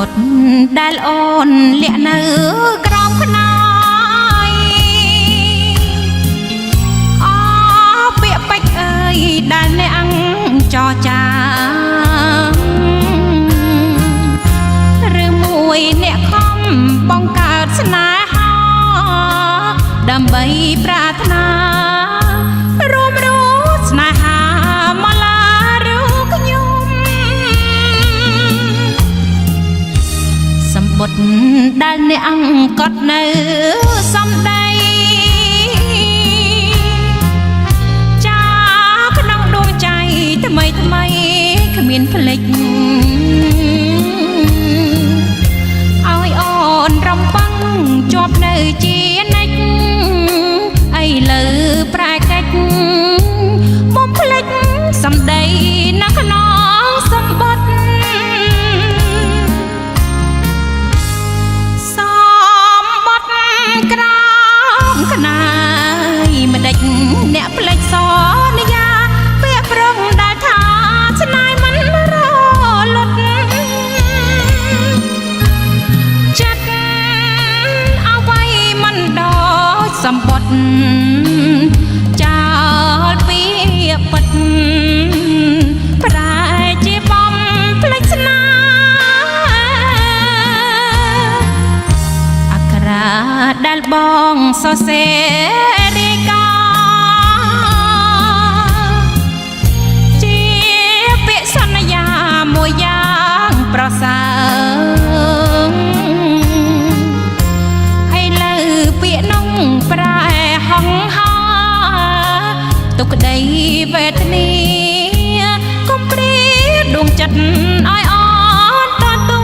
បុត្រដែលអូនលាក់នៅក្រោមខ្នើយអពាក្យពេចន៍អើយដែលអ្នកចរចាឬមួយអ្នកខំបង្កើតស្នេហាដើម្បីប្រាថ្នារួមរស់ស្នេហាមកឡារូខ្ញុំសម្បុត្រដែលអ្នកកត់នៅសំដីចាក្នុងដួងใจថ្មីថ្មីគ្មានភ្លេចឲ្យអូនរំពឹងជាប់នៅជានិច្ចឥឡូវប្រែកិច្ចមុំភ្លេចសម្ដីនៅក្នុងសម្បត្តិសម្បត្តិក្រោមខ្នើយមិនដេចអ្នកភ្លេចសន្យាពាក្យប្រងដែលថាស្នេហ៍មិនរលត់ចិត្តអ្វីមិនដូចសម្បត្តិចោលពាក្យពិតប្រែជាបំភ្លេចស្នេហ៍អក្សរដែលបងសរសេររាយការណ៍ជាពាក្យសន្យាមួយយ៉ាងប្រសើរឥឡូវពាក្យនោះប្រែហង្ហាទុកក្តីវេទនាកុំព្រាដួងចិត្តឲ្យអត់ទទួ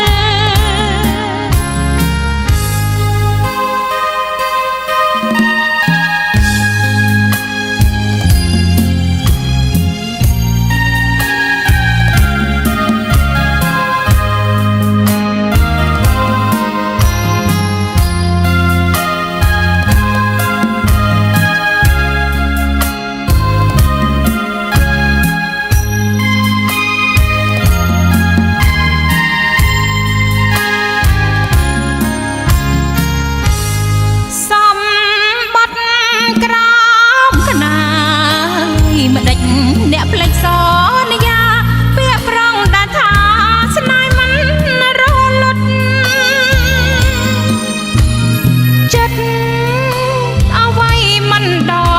លអ្នកភ្លេចសន្យាពាក្យប្រងដែលថាស្នេហ៍មិនរលត់ចិត្តអ្វីមិនដូ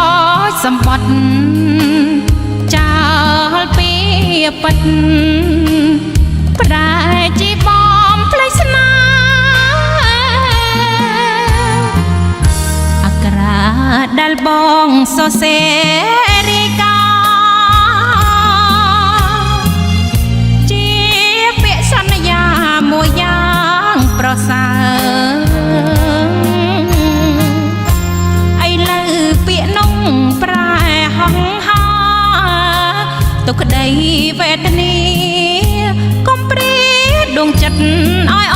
ចសម្បត្តិចោលពាក្យពិតប្រែជាបំភ្លេចស្នេហ៍អក្សរដែលបងសរសេររាយការណ៍មួយយ៉ាងប្រសើរឥឡូវពាក្យនោះប្រែហង្ហាទុកក្តីវេទនាកុំព្រាដួងចិត្តឲ្យ